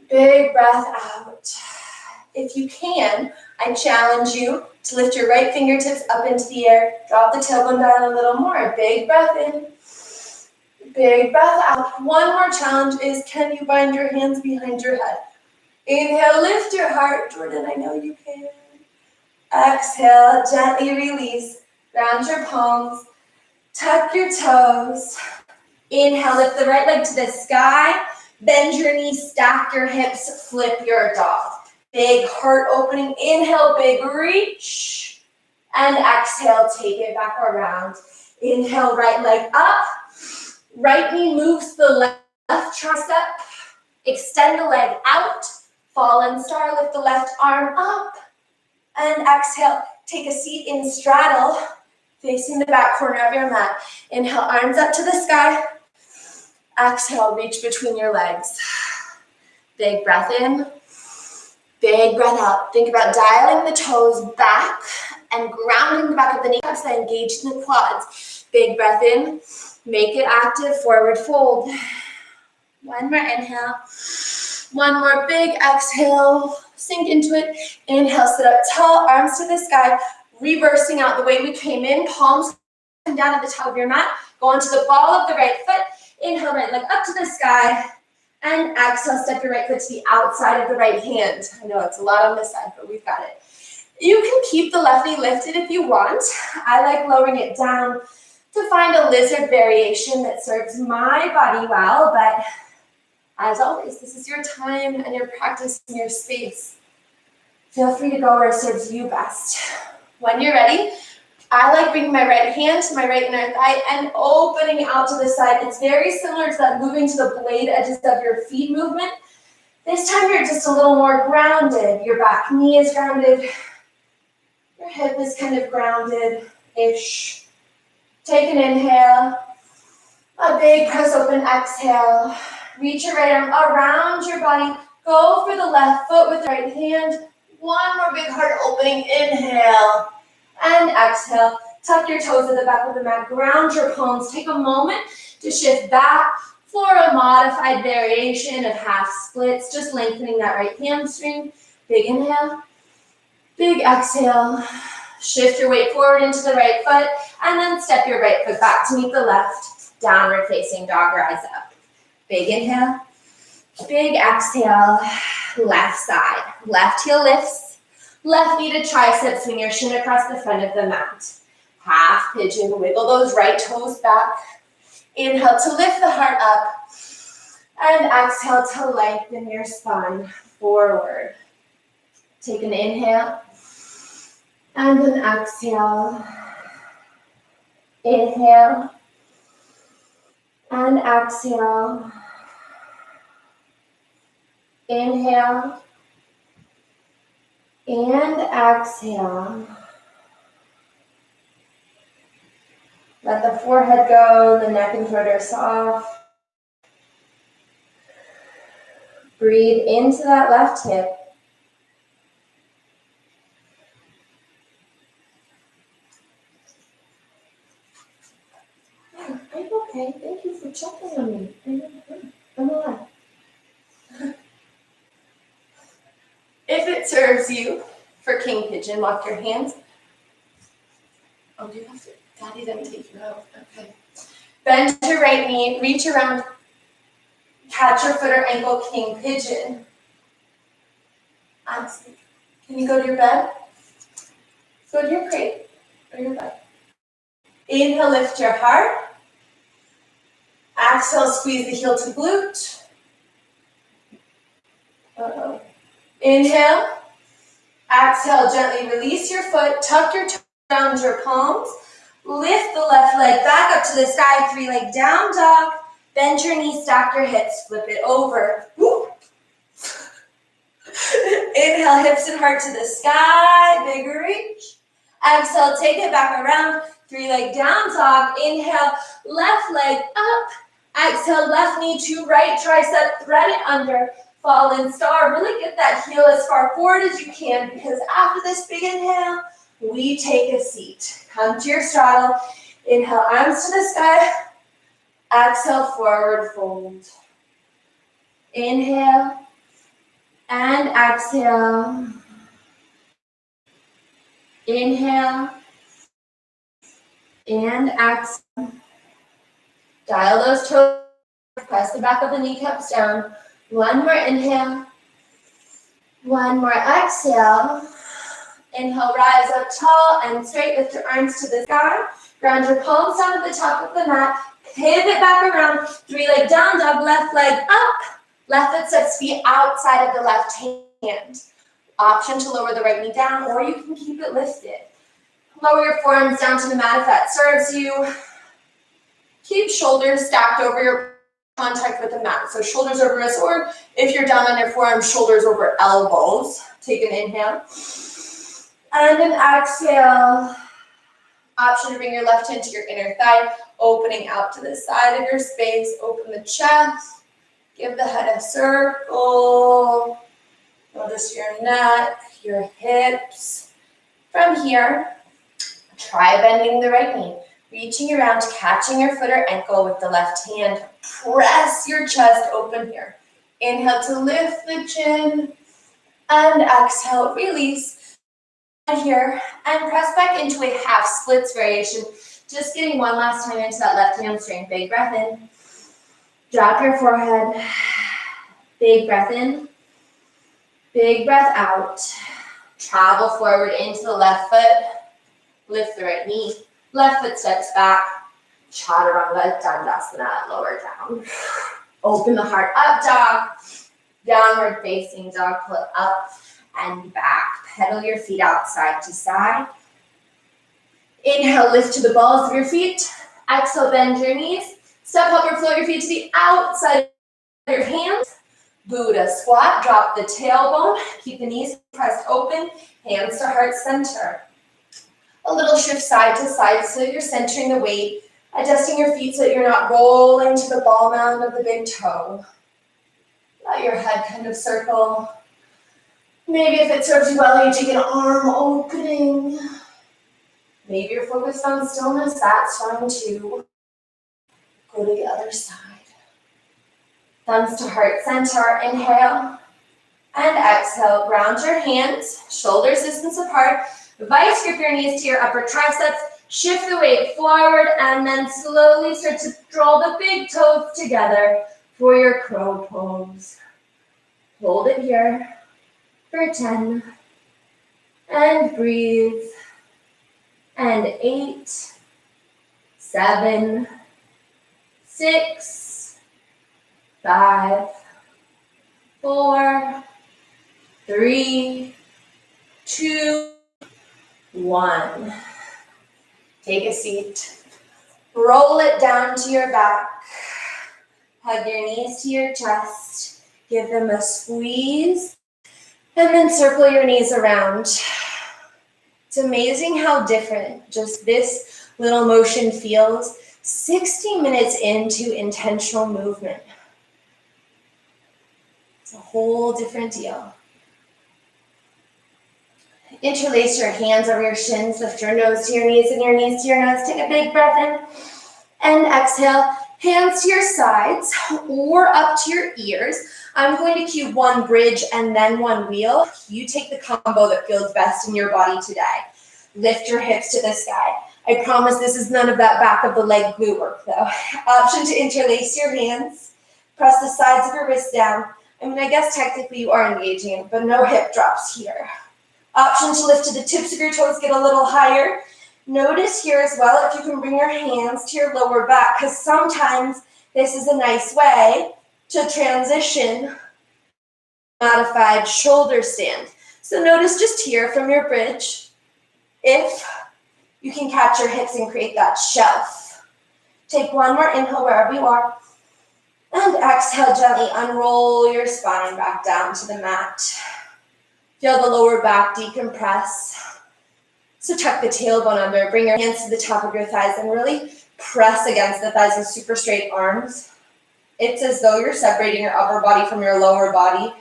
Big breath out. If you can, I challenge you to lift your right fingertips up into the air. Drop the tailbone down a little more. Big breath in. Big breath out. One more challenge is, can you bind your hands behind your head? Inhale, lift your heart. Jordan, I know you can. Exhale, gently release. Round your palms. Tuck your toes. Inhale, lift the right leg to the sky. Bend your knees, stack your hips, flip your dog. Big heart opening. Inhale, big reach. And exhale, take it back around. Inhale, right leg up. Right knee moves the left tricep. Extend the leg out. Fallen star, lift the left arm up. And exhale, take a seat in straddle, facing the back corner of your mat. Inhale, arms up to the sky. Exhale, reach between your legs. Big breath in. Big breath out. Think about dialing the toes back and grounding the back of the kneecaps that engage in the quads. Big breath in. Make it active, forward fold. One more inhale. One more big exhale. Sink into it. Inhale, sit up tall, arms to the sky. Reversing out the way we came in. Palms down at the top of your mat. Go onto the ball of the right foot. Inhale, right leg up to the sky. And exhale, step your right foot to the outside of the right hand. I know it's a lot on this side, but we've got it. You can keep the left knee lifted if you want. I like lowering it down to find a lizard variation that serves my body well, but as always, this is your time and your practice and your space. Feel free to go where it serves you best. When you're ready, I like bringing my right hand to my right inner thigh and opening out to the side. It's very similar to that moving to the blade edges of your feet movement. This time you're just a little more grounded. Your back knee is grounded. Your hip is kind of grounded-ish. Take an inhale. A big press open exhale. Reach your right arm around your body. Go for the left foot with the right hand. One more big heart opening. Inhale. And exhale, tuck your toes at the back of the mat, ground your palms. Take a moment to shift back for a modified variation of half splits, just lengthening that right hamstring. Big inhale, big exhale. Shift your weight forward into the right foot, and then step your right foot back to meet the left. Downward facing dog, rise up. Big inhale, big exhale, left side. Left heel lifts. Left knee to tricep, swing your shin across the front of the mat. Half pigeon, wiggle those right toes back. Inhale to lift the heart up. And exhale to lengthen your spine forward. Take an inhale. And an exhale. Inhale. And exhale. Inhale. And exhale. Let the forehead go, the neck and throat are soft. Breathe into that left hip. I'm okay. Thank you for checking on me. I'm alive. If it serves you, for king pigeon, lock your hands. Oh, do you have to? Daddy didn't take you out. Okay. Bend your right knee, reach around, catch your foot or ankle, king pigeon. Can you go to your bed? Go to your crate or your bed. Inhale, lift your heart. Exhale, squeeze the heel to glute. Inhale. Exhale, gently release your foot, tuck your toes around your palms, lift the left leg back up to the sky, 3-leg down dog, bend your knees, stack your hips, flip it over. Woo. Inhale, hips and heart to the sky, big reach. Exhale, take it back around, 3-leg down dog. Inhale, left leg up. Exhale, left knee to right tricep, thread it under. Fallen star, really get that heel as far forward as you can, because after this big inhale, we take a seat. Come to your straddle. Inhale, arms to the sky. Exhale, forward fold. Inhale and exhale. Inhale and exhale. Dial those toes. Press the back of the kneecaps down. One more inhale. One more exhale. Inhale, rise up tall and straight. Lift your arms to the sky. Ground your palms down at the top of the mat. Pivot back around. 3-leg down dog. Left leg up. Left foot steps feet outside of the left hand. Option to lower the right knee down, or you can keep it lifted. Lower your forearms down to the mat if that serves you. Keep shoulders stacked over your contact with the mat. So shoulders over wrists, or if you're down on your forearms, shoulders over elbows. Take an inhale. And an exhale. Option to bring your left hand to your inner thigh, opening out to the side of your space. Open the chest. Give the head a circle. Notice your neck, your hips. From here, try bending the right knee. Reaching around, catching your foot or ankle with the left hand. Press your chest open here. Inhale to lift the chin. And exhale, release. Here. And press back into a half splits variation. Just getting one last time into that left hamstring. Big breath in. Drop your forehead. Big breath in. Big breath out. Travel forward into the left foot. Lift the right knee. Left foot steps back. Chaturanga Dandasana, lower down. Open the heart up dog. Downward facing dog, pull it up and back. Pedal your feet out side to side. Inhale, lift to the balls of your feet. Exhale, bend your knees. Step up or float your feet to the outside of your hands. Buddha squat, drop the tailbone. Keep the knees pressed open, hands to heart center. A little shift side to side so you're centering the weight. Adjusting your feet so that you're not rolling to the ball mound of the big toe. Let your head kind of circle. Maybe if it serves you well, you take an arm opening. Maybe you're focused on stillness, that's fine too. Go to the other side. Thumbs to heart center, inhale. And exhale, ground your hands, shoulders distance apart. Vice grip your knees to your upper triceps. Shift the weight forward and then slowly start to draw the big toes together for your crow pose. Hold it here for 10. And breathe. And 8, 7, 6, 5, 4, 3, 2, 1. Take a seat. Roll it down to your back. Hug your knees to your chest. Give them a squeeze. And then circle your knees around. It's amazing how different just this little motion feels 60 minutes into intentional movement. It's a whole different deal. Interlace your hands over your shins, lift your nose to your knees and your knees to your nose. Take a big breath in and exhale. Hands to your sides or up to your ears. I'm going to cue one bridge and then one wheel. You take the combo that feels best in your body today. Lift your hips to the sky. I promise this is none of that back of the leg glute work though. Option to interlace your hands. Press the sides of your wrists down. I mean, I guess technically you are engaging it, but no hip drops here. Option to lift to the tips of your toes, get a little higher. Notice here as well if you can bring your hands to your lower back, because sometimes this is a nice way to transition modified shoulder stand. So notice just here from your bridge, if you can catch your hips and create that shelf. Take one more inhale wherever you are. And exhale, gently unroll your spine back down to the mat. Feel the lower back decompress. So tuck the tailbone under, bring your hands to the top of your thighs and really press against the thighs with super straight arms. It's as though you're separating your upper body from your lower body.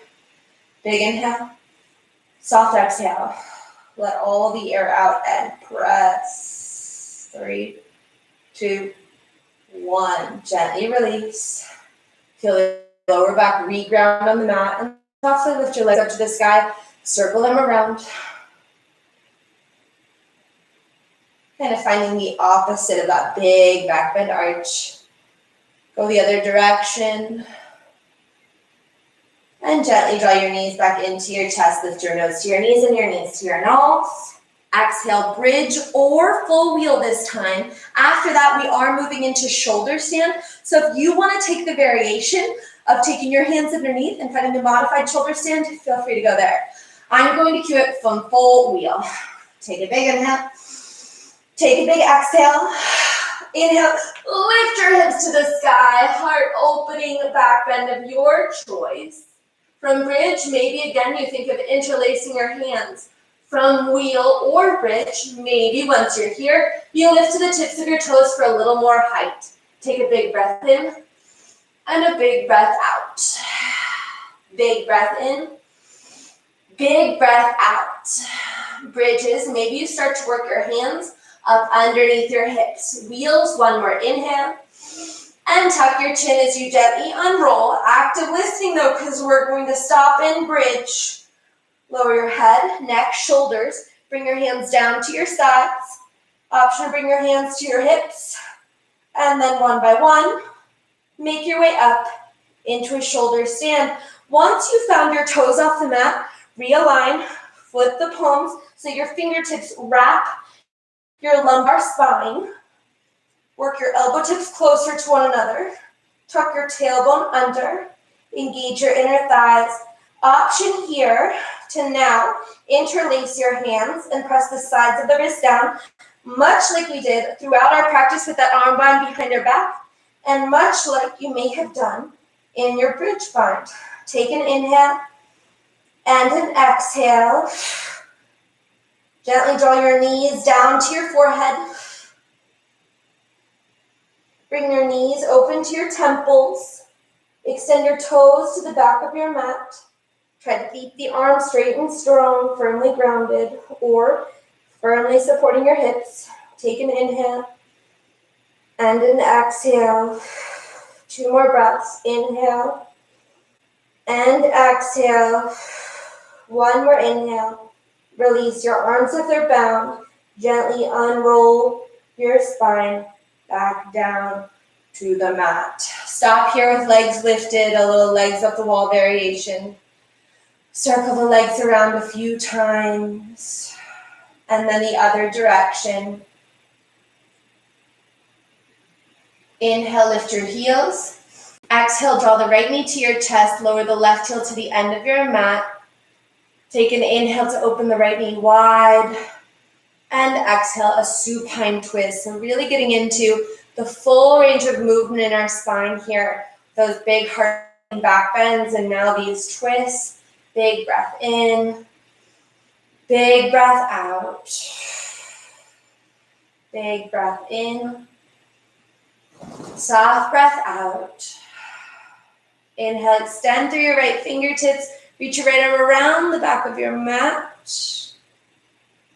Big inhale, soft exhale. Let all the air out and press. 3, 2, 1. Gently release. Feel the lower back reground on the mat and softly lift your legs up to the sky. Circle them around. Kind of finding the opposite of that big back bend arch. Go the other direction. And gently draw your knees back into your chest. Lift your nose to your knees and your knees to your nose. Exhale, bridge or full wheel this time. After that, we are moving into shoulder stand. So if you want to take the variation of taking your hands underneath and finding the modified shoulder stand, feel free to go there. I'm going to cue it from full wheel. Take a big inhale. Take a big exhale. Inhale, lift your hips to the sky. Heart opening, back bend of your choice. From bridge, maybe again you think of interlacing your hands. From wheel or bridge, maybe once you're here, you lift to the tips of your toes for a little more height. Take a big breath in and a big breath out. Big breath in, big breath out. Bridges, maybe you start to work your hands up underneath your hips. Wheels, one more inhale. And tuck your chin as you gently unroll. Active listening though, because we're going to stop in bridge. Lower your head, neck, shoulders. Bring your hands down to your sides. Option to bring your hands to your hips. And then one by one, make your way up into a shoulder stand. Once you found your toes off the mat, realign, flip the palms so your fingertips wrap your lumbar spine. Work your elbow tips closer to one another. Tuck your tailbone under. Engage your inner thighs. Option here to now interlace your hands and press the sides of the wrist down, much like we did throughout our practice with that arm bind behind our back, and much like you may have done in your bridge bind. Take an inhale and an exhale. Gently draw your knees down to your forehead. Bring your knees open to your temples. Extend your toes to the back of your mat. Try to keep the arms straight and strong, firmly grounded, or firmly supporting your hips. Take an inhale and an exhale. 2 more breaths. Inhale and exhale. 1 more inhale. Release your arms if they're bound. Gently unroll your spine back down to the mat. Stop here with legs lifted, a little legs up the wall variation. Circle the legs around a few times, and then the other direction. Inhale, lift your heels. Exhale, draw the right knee to your chest, lower the left heel to the end of your mat. Take an inhale to open the right knee wide, and exhale, a supine twist. So really getting into the full range of movement in our spine here. Those big heart and back bends, and now these twists. Big breath in, big breath out. Big breath in, soft breath out. Inhale, extend through your right fingertips. Reach your right arm around the back of your mat.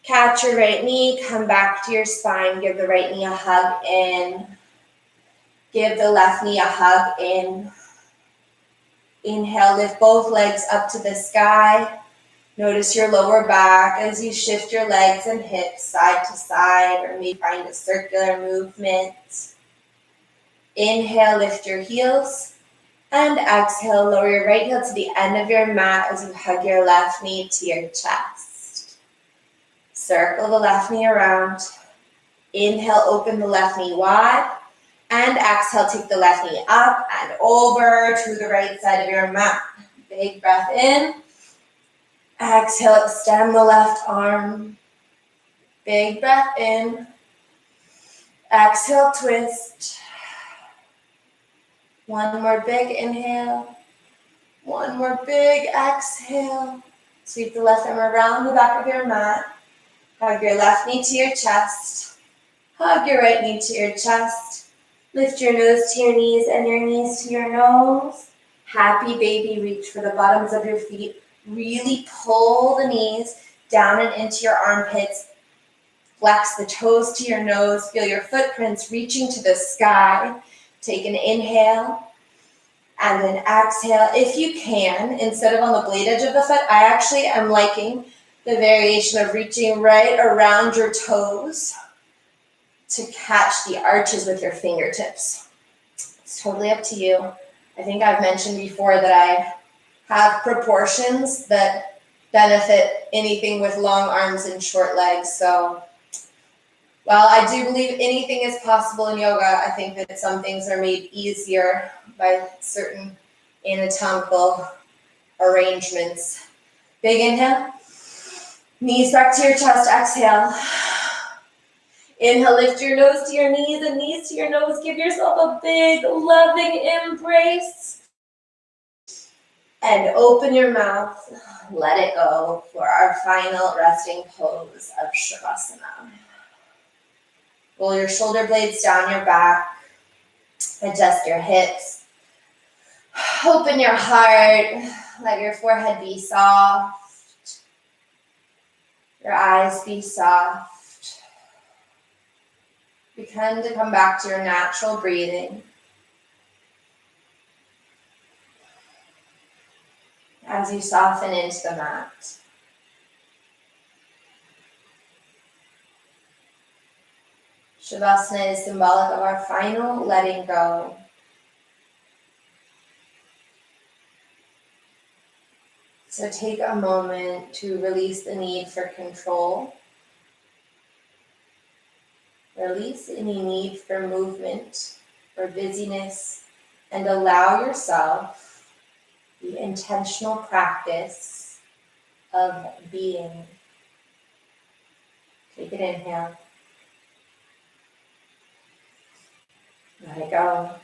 Catch your right knee, come back to your spine. Give the right knee a hug in. Give the left knee a hug in. Inhale, lift both legs up to the sky. Notice your lower back as you shift your legs and hips side to side, or maybe find a circular movement. Inhale, lift your heels. And exhale, lower your right heel to the end of your mat as you hug your left knee to your chest. Circle the left knee around. Inhale, open the left knee wide. And exhale, take the left knee up and over to the right side of your mat. Big breath in. Exhale, extend the left arm. Big breath in. Exhale, twist. 1 more big inhale. 1 more big exhale. Sweep the left arm around the back of your mat. Hug your left knee to your chest. Hug your right knee to your chest. Lift your nose to your knees and your knees to your nose. Happy baby, reach for the bottoms of your feet. Really pull the knees down and into your armpits. Flex the toes to your nose. Feel your footprints reaching to the sky. Take an inhale and an exhale. If you can, instead of on the blade edge of the foot, I actually am liking the variation of reaching right around your toes to catch the arches with your fingertips. It's totally up to you. I think I've mentioned before that I have proportions that benefit anything with long arms and short legs. So while I do believe anything is possible in yoga, I think that some things are made easier by certain anatomical arrangements. Big inhale. Knees back to your chest. Exhale. Inhale, lift your nose to your knees and knees to your nose. Give yourself a big, loving embrace. And open your mouth. Let it go for our final resting pose of Shavasana. Roll your shoulder blades down your back. Adjust your hips. Open your heart. Let your forehead be soft. Your eyes be soft. Begin to come back to your natural breathing. As you soften into the mat. Shavasana is symbolic of our final letting go. So take a moment to release the need for control. Release any need for movement or busyness, and allow yourself the intentional practice of being. Take an inhale. Let it go.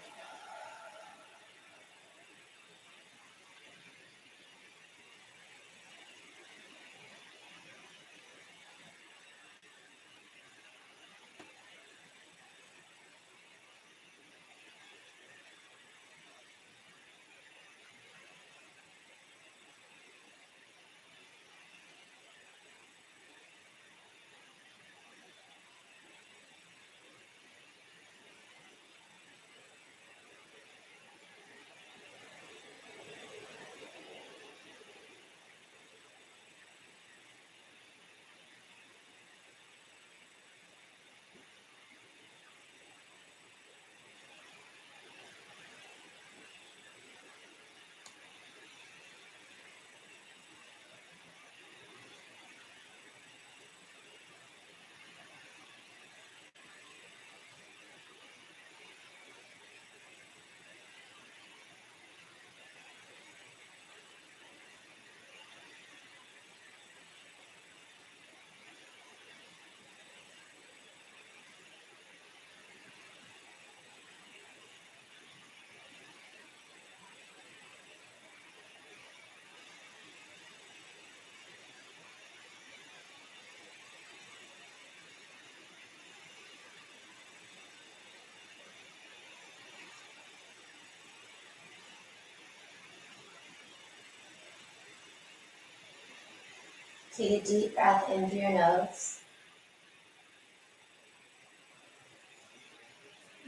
Take a deep breath in through your nose.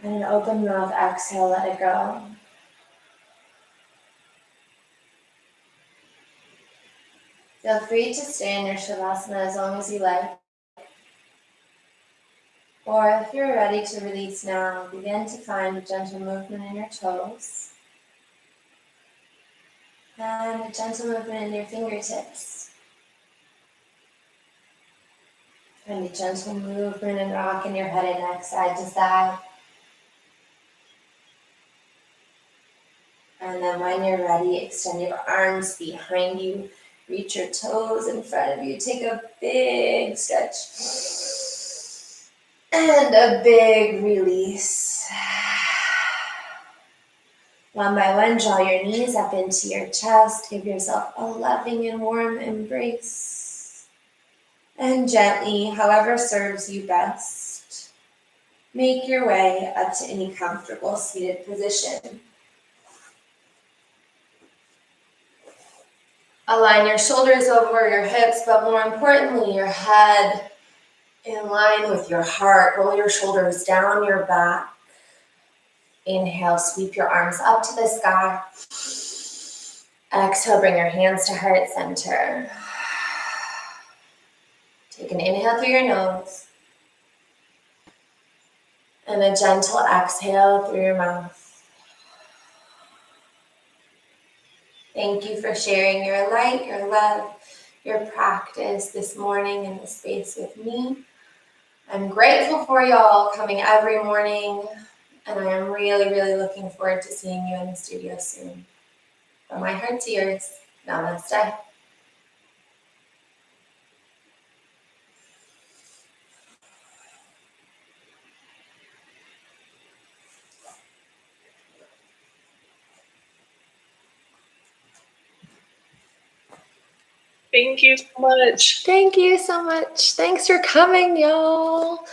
And an open mouth exhale, let it go. Feel free to stay in your Shavasana as long as you like. Or if you're ready to release now, begin to find a gentle movement in your toes. And a gentle movement in your fingertips. And a gentle movement and rock in your head and neck side to side. And then when you're ready, extend your arms behind you. Reach your toes in front of you. Take a big stretch. And a big release. One by one, draw your knees up into your chest. Give yourself a loving and warm embrace. And gently, however serves you best, make your way up to any comfortable seated position. Align your shoulders over your hips, but more importantly, your head in line with your heart. Roll your shoulders down your back. Inhale, sweep your arms up to the sky. Exhale, bring your hands to heart center. Take an inhale through your nose. And a gentle exhale through your mouth. Thank you for sharing your light, your love, your practice this morning in the space with me. I'm grateful for y'all coming every morning, and I am really, really looking forward to seeing you in the studio soon. From my heart to yours, namaste. Thank you so much. Thank you so much. Thanks for coming, y'all.